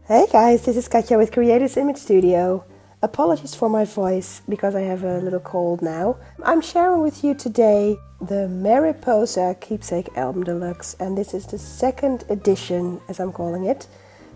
Hey guys, this is Katja with Creators Image Studio. Apologies for my voice because I have a little cold now. I'm sharing with you today the Mariposa Keepsake album Deluxe, and this is the second edition, as I'm calling it,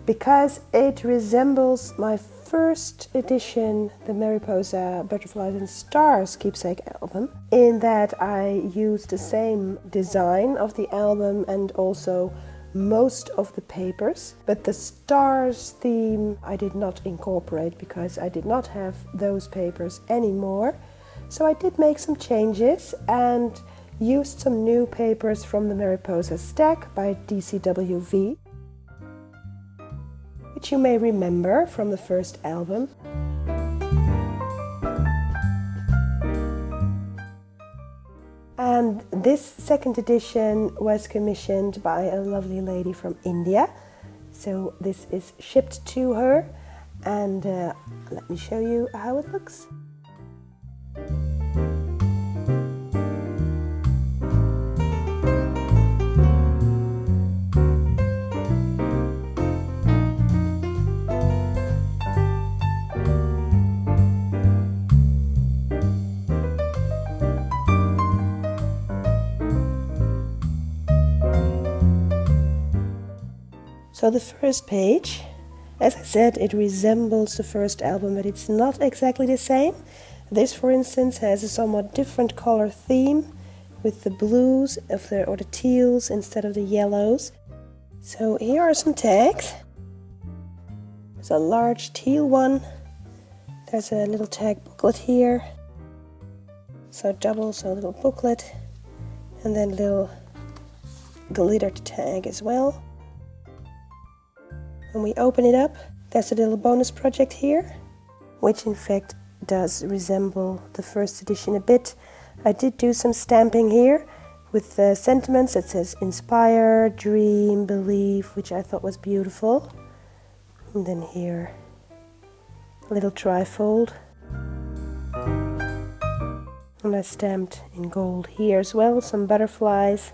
because it resembles my first edition, the Mariposa Butterflies and Stars Keepsake album, in that I used the same design of the album and also most of the papers, but the stars theme I did not incorporate because I did not have those papers anymore. So I did make some changes and used some new papers from the Mariposa stack by DCWV, which you may remember from the first album. And this second edition was commissioned by a lovely lady from India. So this is shipped to her, and let me show you how it looks. So the first page, as I said, it resembles the first album, but it's not exactly the same. This, for instance, has a somewhat different color theme with the blues or the teals instead of the yellows. So here are some tags. There's a large teal one. There's a little tag booklet here. So a little booklet, and then a little glittered tag as well. When we open it up, there's a little bonus project here, which in fact does resemble the first edition a bit. I did do some stamping here with the sentiments that says inspire, dream, believe, which I thought was beautiful. And then here, a little trifold. And I stamped in gold here as well, some butterflies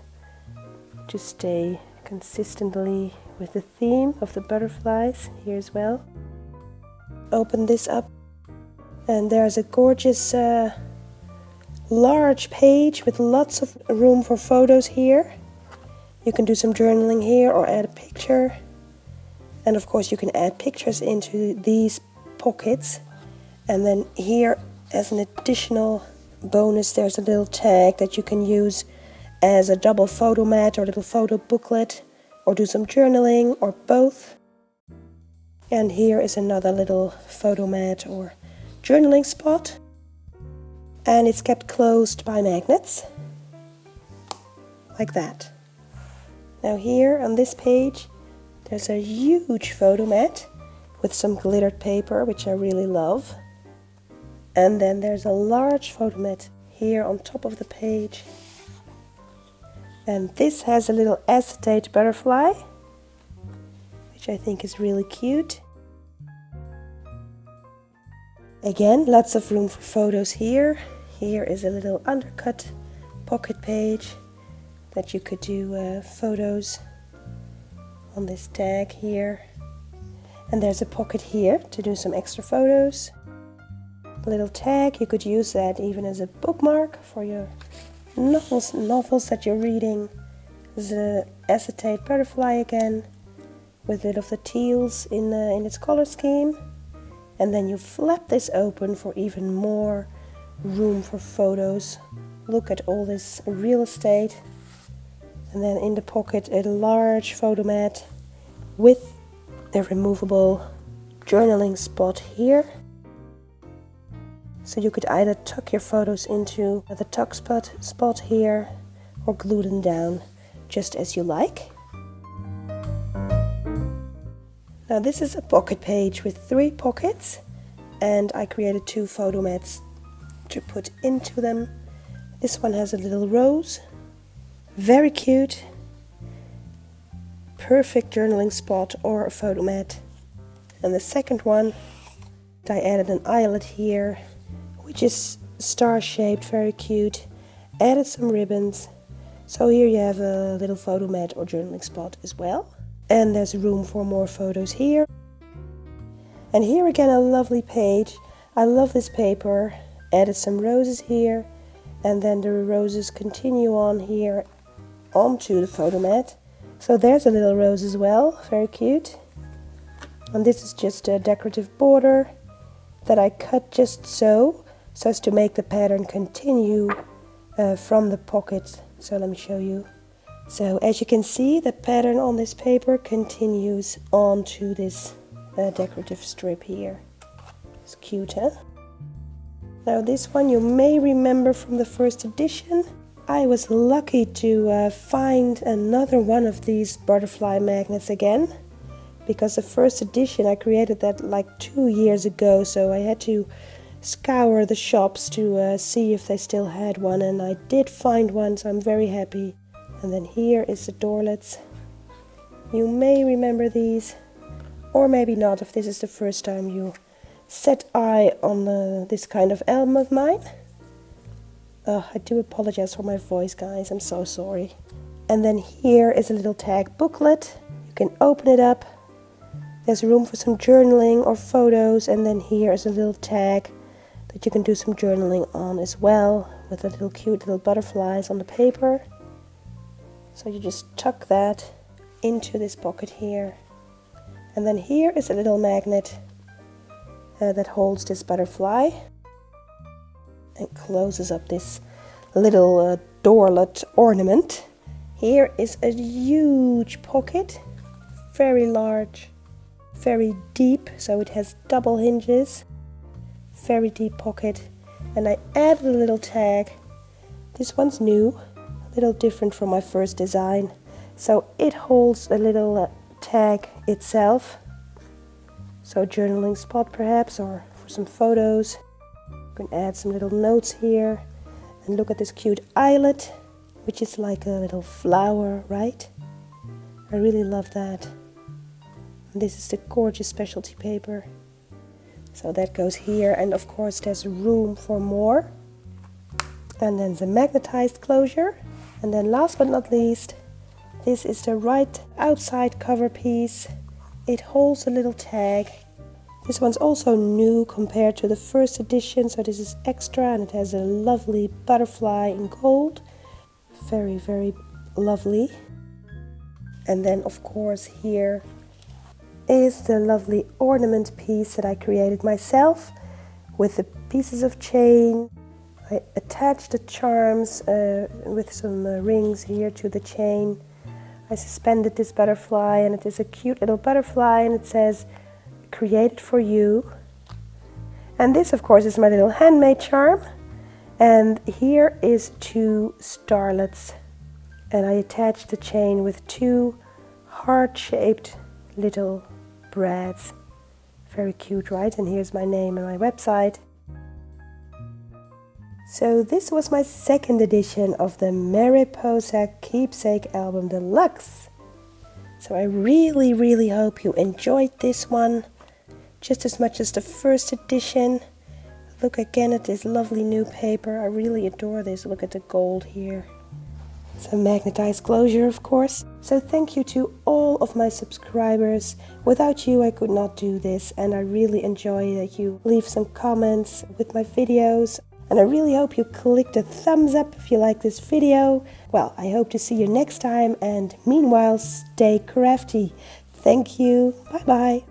to stay consistently with the theme of the butterflies here as well. Open this up, and there's a gorgeous large page with lots of room for photos here. You can do some journaling here or add a picture, and of course you can add pictures into these pockets. And then here, as an additional bonus, there's a little tag that you can use as a double photo mat or little photo booklet, or do some journaling, or both. And here is another little photo mat or journaling spot. And it's kept closed by magnets, like that. Now here on this page, there's a huge photo mat with some glittered paper, which I really love. And then there's a large photo mat here on top of the page. And this has a little acetate butterfly, which I think is really cute. Again, lots of room for photos here. Here is a little undercut pocket page that you could do photos on this tag here. And there's a pocket here to do some extra photos. A little tag, you could use that even as a bookmark for your novels that you're reading. There's an acetate butterfly again with a bit of the teals in its color scheme, and then you flap this open for even more room for photos. Look at all this real estate. And then in the pocket a large photo mat with a removable journaling spot here. So you could either tuck your photos into the tuck spot here or glue them down just as you like. Now this is a pocket page with 3 pockets, and I created 2 photo mats to put into them. This one has a little rose, very cute, perfect journaling spot or a photo mat. And the second one, I added an eyelet here, which is star-shaped, very cute. Added some ribbons. So here you have a little photo mat or journaling spot as well. And there's room for more photos here. And here again a lovely page. I love this paper. Added some roses here, and then the roses continue on here onto the photo mat. So there's a little rose as well, very cute. And this is just a decorative border that I cut just so as to make the pattern continue from the pocket. So let me show you. So as you can see, the pattern on this paper continues onto this decorative strip here. It's cute, huh? Now this one you may remember from the first edition. I was lucky to find another one of these butterfly magnets again, because the first edition I created that like 2 years ago, so I had to scour the shops to see if they still had one, and I did find one, so I'm very happy. And then here is the doorlets. You may remember these, or maybe not if this is the first time you set eye on this kind of album of mine. I do apologize for my voice, guys, I'm so sorry. And then here is a little tag booklet. You can open it up. There's room for some journaling or photos, and then here is a little tag that you can do some journaling on as well, with the little cute little butterflies on the paper. So you just tuck that into this pocket here. And then here is a little magnet that holds this butterfly and closes up this little doorlet ornament. Here is a huge pocket, very large, very deep, so it has double hinges, very deep pocket. And I added a little tag. This one's new, a little different from my first design. So it holds a little tag itself. So journaling spot perhaps, or for some photos. You can add some little notes here. And look at this cute eyelet, which is like a little flower, right? I really love that. And this is the gorgeous specialty paper. So that goes here, and of course there's room for more. And then the magnetized closure. And then last but not least, this is the right outside cover piece. It holds a little tag. This one's also new compared to the first edition, so this is extra, and it has a lovely butterfly in gold. Very, very lovely. And then of course here is the lovely ornament piece that I created myself with the pieces of chain. I attached the charms with some rings here to the chain. I suspended this butterfly, and it is a cute little butterfly, and it says, "Created for you." And this of course is my little handmade charm. And here is 2 starlets. And I attached the chain with 2 heart-shaped little brads. Very cute, right? And here's my name and my website. So this was my second edition of the Mariposa Keepsake album Deluxe. So I really, really hope you enjoyed this one just as much as the first edition. Look again at this lovely new paper. I really adore this. Look at the gold here. It's a magnetized closure, of course. So thank you to all of my subscribers. Without you, I could not do this, and I really enjoy that you leave some comments with my videos. And I really hope you click the thumbs up if you like this video. Well, I hope to see you next time, and meanwhile, stay crafty. Thank you. Bye bye.